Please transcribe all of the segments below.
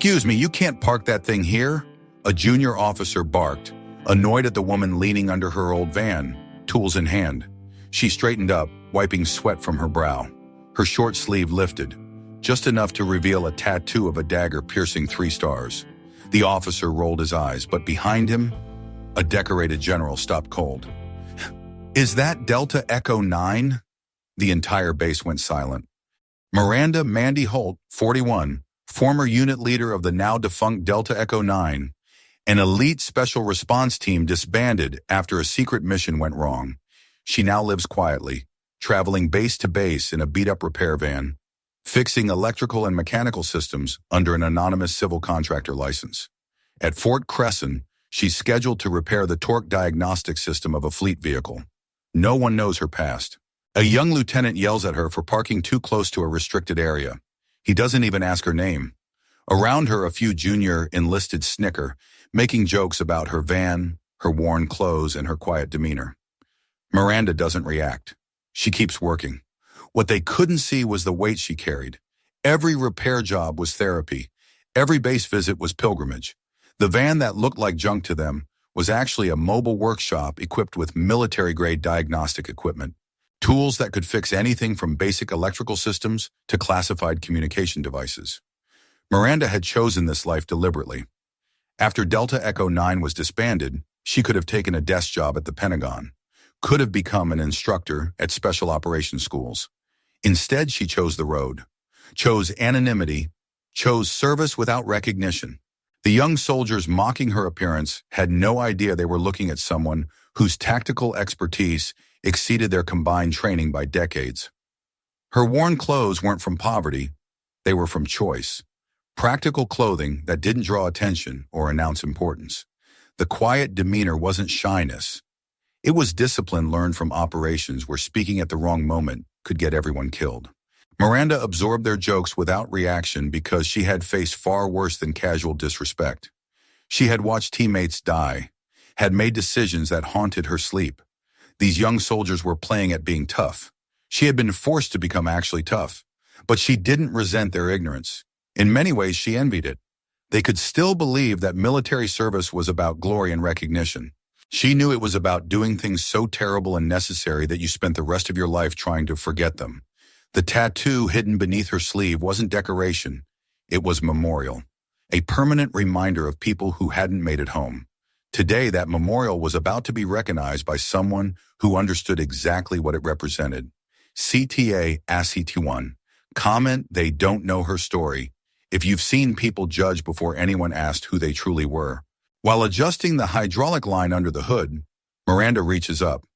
"Excuse me, you can't park that thing here?" A junior officer barked, annoyed at the woman leaning under her old van, tools in hand. She straightened up, wiping sweat from her brow. Her short sleeve lifted, just enough to reveal a tattoo of a dagger piercing 3 stars. The officer rolled his eyes, but behind him, a decorated general stopped cold. "Is that Delta Echo 9? The entire base went silent. Miranda Mandy Holt, 41, former unit leader of the now-defunct Delta Echo 9, an elite special response team disbanded after a secret mission went wrong. She now lives quietly, traveling base to base in a beat-up repair van, fixing electrical and mechanical systems under an anonymous civil contractor license. At Fort Crescent, she's scheduled to repair the torque diagnostic system of a fleet vehicle. No one knows her past. A young lieutenant yells at her for parking too close to a restricted area. He doesn't even ask her name. Around her, a few junior enlisted snicker, making jokes about her van, her worn clothes, and her quiet demeanor. Miranda doesn't react. She keeps working. What they couldn't see was the weight she carried. Every repair job was therapy. Every base visit was pilgrimage. The van that looked like junk to them was actually a mobile workshop equipped with military-grade diagnostic equipment. Tools that could fix anything from basic electrical systems to classified communication devices. Miranda had chosen this life deliberately. After Delta Echo 9 was disbanded, she could have taken a desk job at the Pentagon, could have become an instructor at special operations schools. Instead, she chose the road, chose anonymity, chose service without recognition. The young soldiers mocking her appearance had no idea they were looking at someone whose tactical expertise exceeded their combined training by decades. Her worn clothes weren't from poverty, they were from choice. Practical clothing that didn't draw attention or announce importance. The quiet demeanor wasn't shyness. It was discipline learned from operations where speaking at the wrong moment could get everyone killed. Miranda absorbed their jokes without reaction because she had faced far worse than casual disrespect. She had watched teammates die, had made decisions that haunted her sleep. These young soldiers were playing at being tough. She had been forced to become actually tough, but she didn't resent their ignorance. In many ways, she envied it. They could still believe that military service was about glory and recognition. She knew it was about doing things so terrible and necessary that you spent the rest of your life trying to forget them. The tattoo hidden beneath her sleeve wasn't decoration. It was memorial, a permanent reminder of people who hadn't made it home. Today, that memorial was about to be recognized by someone who understood exactly what it represented. CTA ACT1. Comment they don't know her story. If you've seen people judge before anyone asked who they truly were. While adjusting the hydraulic line under the hood, Miranda reaches up.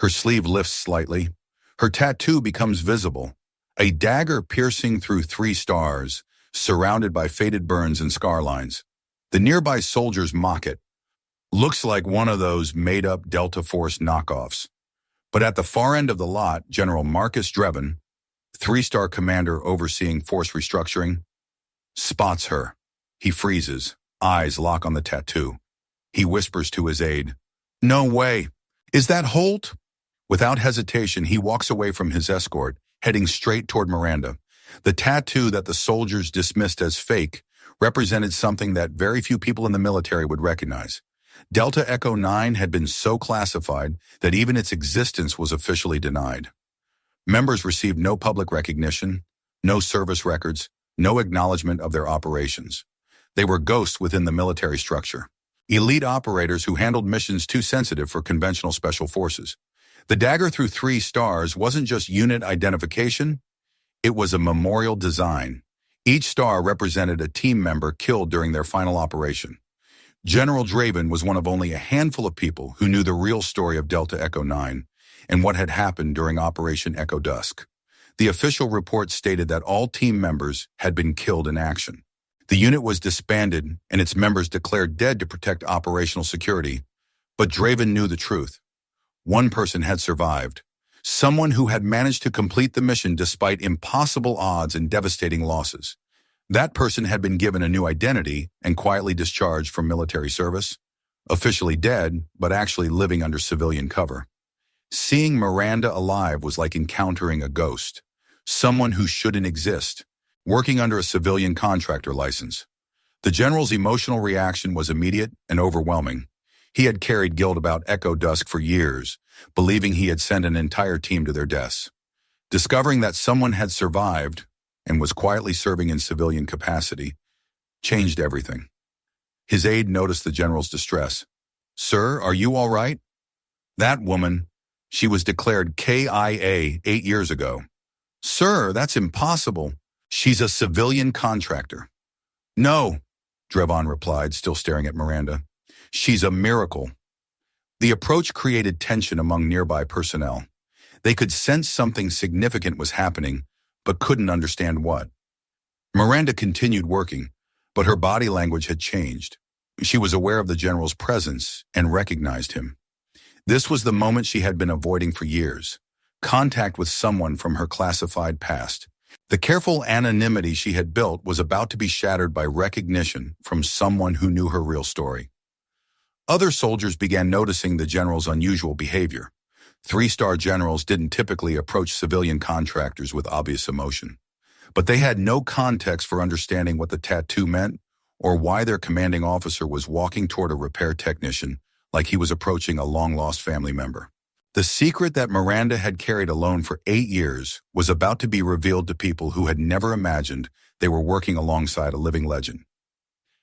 Her sleeve lifts slightly. Her tattoo becomes visible. A dagger piercing through 3 stars, surrounded by faded burns and scar lines. The nearby soldiers mock it. Looks like one of those made-up Delta Force knockoffs. But at the far end of the lot, General Marcus Drevin, 3-star commander overseeing force restructuring, spots her. He freezes, eyes lock on the tattoo. He whispers to his aide, "No way. Is that Holt?" Without hesitation, he walks away from his escort, heading straight toward Miranda. The tattoo that the soldiers dismissed as fake represented something that very few people in the military would recognize. Delta Echo 9 had been so classified that even its existence was officially denied. Members received no public recognition, no service records, no acknowledgement of their operations. They were ghosts within the military structure. Elite operators who handled missions too sensitive for conventional special forces. The dagger through 3 stars wasn't just unit identification, it was a memorial design. Each star represented a team member killed during their final operation. General Draven was one of only a handful of people who knew the real story of Delta Echo 9 and what had happened during Operation Echo Dusk. The official report stated that all team members had been killed in action. The unit was disbanded and its members declared dead to protect operational security. But Draven knew the truth. One person had survived. Someone who had managed to complete the mission despite impossible odds and devastating losses. That person had been given a new identity and quietly discharged from military service. Officially dead, but actually living under civilian cover. Seeing Miranda alive was like encountering a ghost. Someone who shouldn't exist, working under a civilian contractor license. The general's emotional reaction was immediate and overwhelming. He had carried guilt about Echo Dusk for years, believing he had sent an entire team to their deaths. Discovering that someone had survived and was quietly serving in civilian capacity changed everything. His aide noticed the general's distress. "Sir, are you all right?" "That woman, she was declared KIA 8 years ago." "Sir, that's impossible. She's a civilian contractor." "No," Drevon replied, still staring at Miranda. "She's a miracle." The approach created tension among nearby personnel. They could sense something significant was happening, but couldn't understand what. Miranda continued working, but her body language had changed. She was aware of the general's presence and recognized him. This was the moment she had been avoiding for years. Contact with someone from her classified past. The careful anonymity she had built was about to be shattered by recognition from someone who knew her real story. Other soldiers began noticing the general's unusual behavior. 3-star generals didn't typically approach civilian contractors with obvious emotion, but they had no context for understanding what the tattoo meant or why their commanding officer was walking toward a repair technician like he was approaching a long-lost family member. The secret that Miranda had carried alone for 8 years was about to be revealed to people who had never imagined they were working alongside a living legend.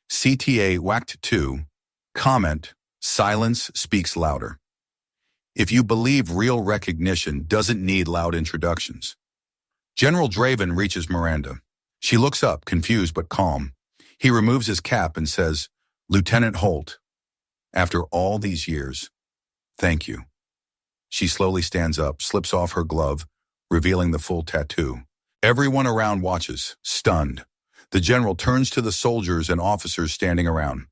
CTA Whacked 2. Comment: Silence speaks louder. If you believe real recognition doesn't need loud introductions. General Draven reaches Miranda. She looks up, confused but calm. He removes his cap and says, "Lieutenant Holt, after all these years, thank you." She slowly stands up, slips off her glove, revealing the full tattoo. Everyone around watches, stunned. The general turns to the soldiers and officers standing around.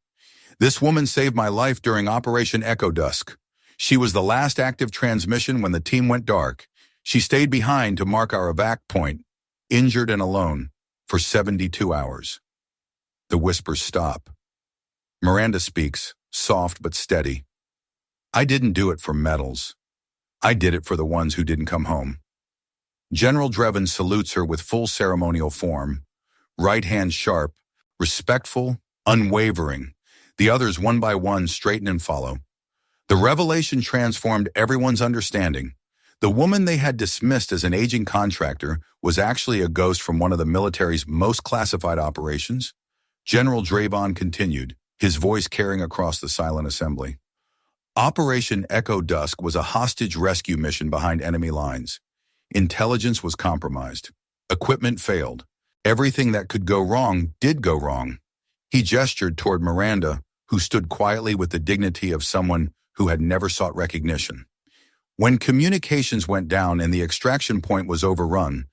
"This woman saved my life during Operation Echo Dusk. She was the last active transmission when the team went dark. She stayed behind to mark our evac point, injured and alone, for 72 hours. The whispers stop. Miranda speaks, soft but steady. "I didn't do it for medals. I did it for the ones who didn't come home." General Draven salutes her with full ceremonial form, right hand sharp, respectful, unwavering. The others one by one straighten and follow. The revelation transformed everyone's understanding. The woman they had dismissed as an aging contractor was actually a ghost from one of the military's most classified operations. General Draven continued, his voice carrying across the silent assembly. Operation Echo Dusk was a hostage rescue mission behind enemy lines. Intelligence was compromised. Equipment failed. Everything that could go wrong did go wrong. He gestured toward Miranda, who stood quietly with the dignity of someone who had never sought recognition. When communications went down and the extraction point was overrun,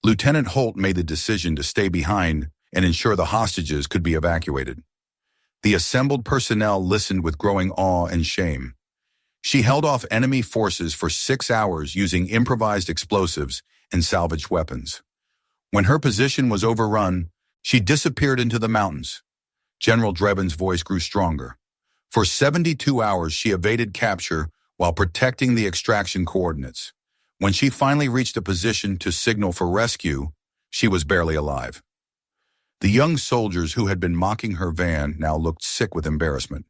Lieutenant Holt made the decision to stay behind and ensure the hostages could be evacuated. The assembled personnel listened with growing awe and shame. She held off enemy forces for 6 hours using improvised explosives and salvaged weapons. When her position was overrun, she disappeared into the mountains. General Draven's voice grew stronger. For 72 hours, she evaded capture while protecting the extraction coordinates. When she finally reached a position to signal for rescue, she was barely alive. The young soldiers who had been mocking her van now looked sick with embarrassment.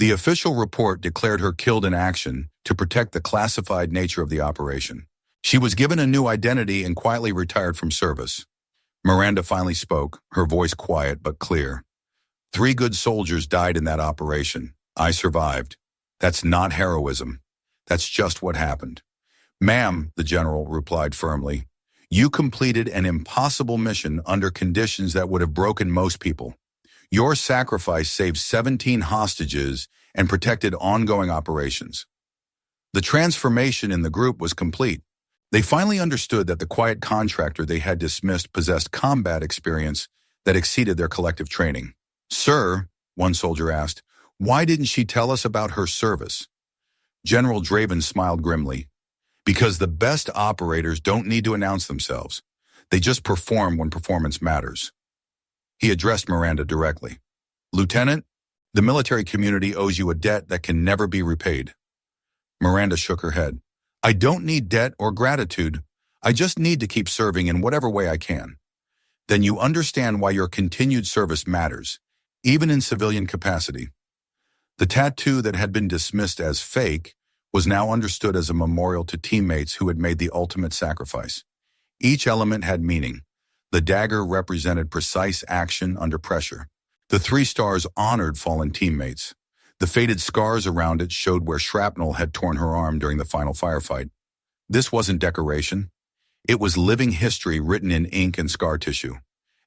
The official report declared her killed in action to protect the classified nature of the operation. She was given a new identity and quietly retired from service. Miranda finally spoke, her voice quiet but clear. 3 good soldiers died in that operation. I survived. That's not heroism. That's just what happened. Ma'am, the general replied firmly, you completed an impossible mission under conditions that would have broken most people. Your sacrifice saved 17 hostages and protected ongoing operations. The transformation in the group was complete. They finally understood that the quiet contractor they had dismissed possessed combat experience that exceeded their collective training. Sir, one soldier asked, why didn't she tell us about her service? General Draven smiled grimly. Because the best operators don't need to announce themselves. They just perform when performance matters. He addressed Miranda directly. Lieutenant, the military community owes you a debt that can never be repaid. Miranda shook her head. I don't need debt or gratitude. I just need to keep serving in whatever way I can. Then you understand why your continued service matters, even in civilian capacity. The tattoo that had been dismissed as fake was now understood as a memorial to teammates who had made the ultimate sacrifice. Each element had meaning. The dagger represented precise action under pressure. The 3 stars honored fallen teammates. The faded scars around it showed where shrapnel had torn her arm during the final firefight. This wasn't decoration. It was living history written in ink and scar tissue.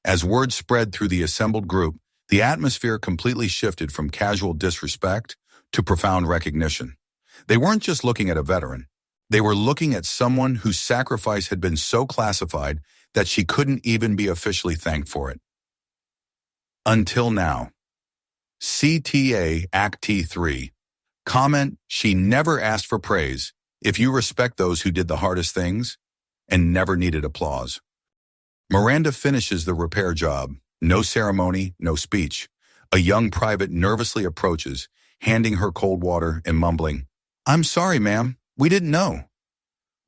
As word spread through the assembled group, the atmosphere completely shifted from casual disrespect to profound recognition. They weren't just looking at a veteran. They were looking at someone whose sacrifice had been so classified that she couldn't even be officially thanked for it. Until now. CTA Act T3. Comment, she never asked for praise. If you respect those who did the hardest things and never needed applause. Miranda finishes the repair job. No ceremony, no speech. A young private nervously approaches, handing her cold water and mumbling, "I'm sorry, ma'am. We didn't know."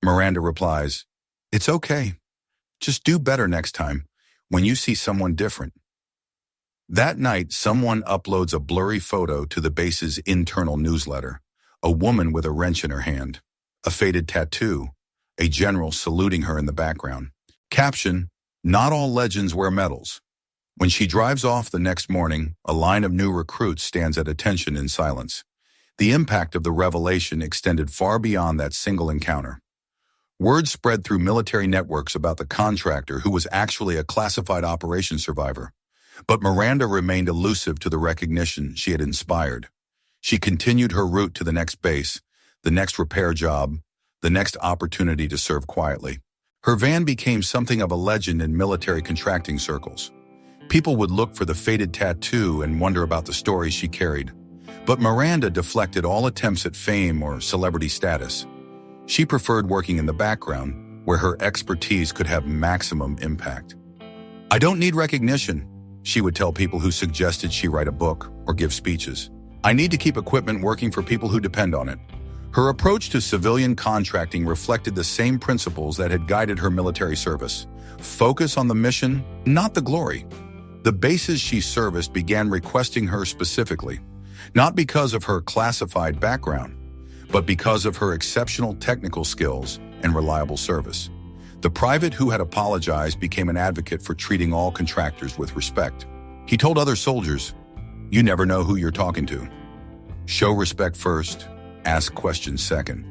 Miranda replies, "It's okay. Just do better next time when you see someone different." That night, someone uploads a blurry photo to the base's internal newsletter. A woman with a wrench in her hand. A faded tattoo. A general saluting her in the background. Caption, "Not all legends wear medals." When she drives off the next morning, a line of new recruits stands at attention in silence. The impact of the revelation extended far beyond that single encounter. Word spread through military networks about the contractor who was actually a classified operations survivor. But Miranda remained elusive to the recognition she had inspired. She continued her route to the next base, the next repair job, the next opportunity to serve quietly. Her van became something of a legend in military contracting circles. People would look for the faded tattoo and wonder about the stories she carried. But Miranda deflected all attempts at fame or celebrity status. She preferred working in the background, where her expertise could have maximum impact. "I don't need recognition," she would tell people who suggested she write a book or give speeches. "I need to keep equipment working for people who depend on it." Her approach to civilian contracting reflected the same principles that had guided her military service. Focus on the mission, not the glory. The bases she serviced began requesting her specifically, not because of her classified background, but because of her exceptional technical skills and reliable service. The private who had apologized became an advocate for treating all contractors with respect. He told other soldiers, "You never know who you're talking to. Show respect first, ask questions second."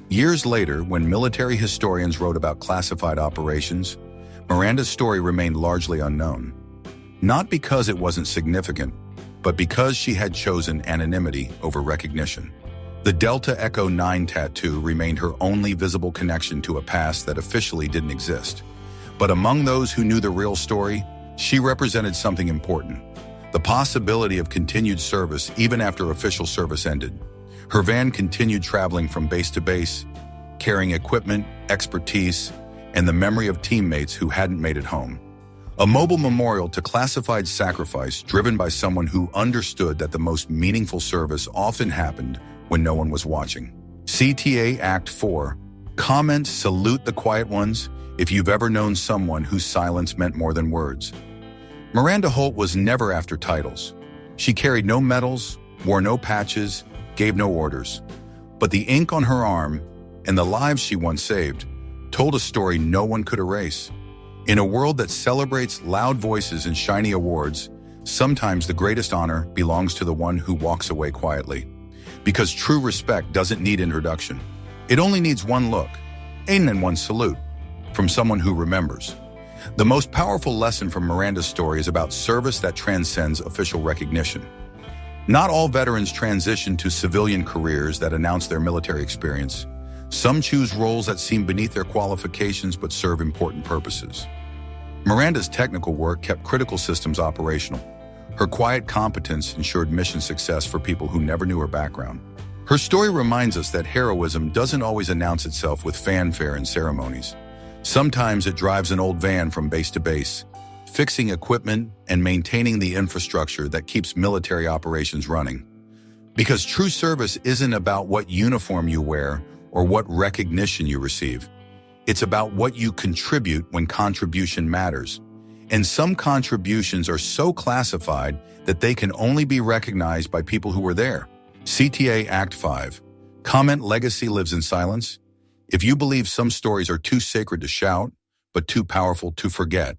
Years later, when military historians wrote about classified operations, Miranda's story remained largely unknown. Not because it wasn't significant, but because she had chosen anonymity over recognition. The Delta Echo 9 tattoo remained her only visible connection to a past that officially didn't exist. But among those who knew the real story, she represented something important: the possibility of continued service even after official service ended. Her van continued traveling from base to base, carrying equipment, expertise, and the memory of teammates who hadn't made it home. A mobile memorial to classified sacrifice driven by someone who understood that the most meaningful service often happened when no one was watching. CTA Act 4. Comment, salute the quiet ones if you've ever known someone whose silence meant more than words. Miranda Holt was never after titles. She carried no medals, wore no patches, gave no orders. But the ink on her arm and the lives she once saved told a story no one could erase. In a world that celebrates loud voices and shiny awards, sometimes the greatest honor belongs to the one who walks away quietly. Because true respect doesn't need introduction. It only needs one look, and one salute, from someone who remembers. The most powerful lesson from Miranda's story is about service that transcends official recognition. Not all veterans transition to civilian careers that announce their military experience. Some choose roles that seem beneath their qualifications but serve important purposes. Miranda's technical work kept critical systems operational. Her quiet competence ensured mission success for people who never knew her background. Her story reminds us that heroism doesn't always announce itself with fanfare and ceremonies. Sometimes it drives an old van from base to base, fixing equipment and maintaining the infrastructure that keeps military operations running. Because true service isn't about what uniform you wear or what recognition you receive. It's about what you contribute when contribution matters. And some contributions are so classified that they can only be recognized by people who were there. CTA Act 5. Comment: legacy lives in silence. If you believe some stories are too sacred to shout, but too powerful to forget,